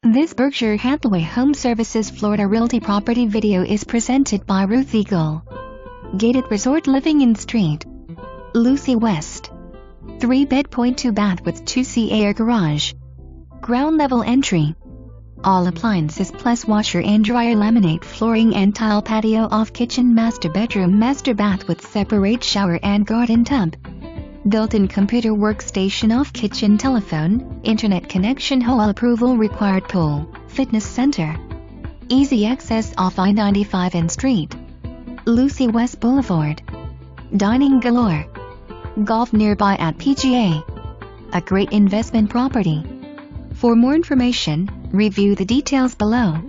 This Berkshire Hathaway HomeServices Florida Realty property video is presented by Ruth Siegel. Gated Resort Living in Street, Lucie West. 3-bed, 0.2 bath with 2-ca garage. Ground level entry. All appliances plus washer and dryer, laminate flooring and tile, patio off kitchen, master bedroom, master bath with separate shower and garden tub. Built-in computer workstation, off kitchen, telephone, internet connection, whole approval required, pool, fitness center. Easy access off I-95 and Street. Lucie West Boulevard. Dining galore. Golf nearby at PGA. A great investment property. For more information, review the details below.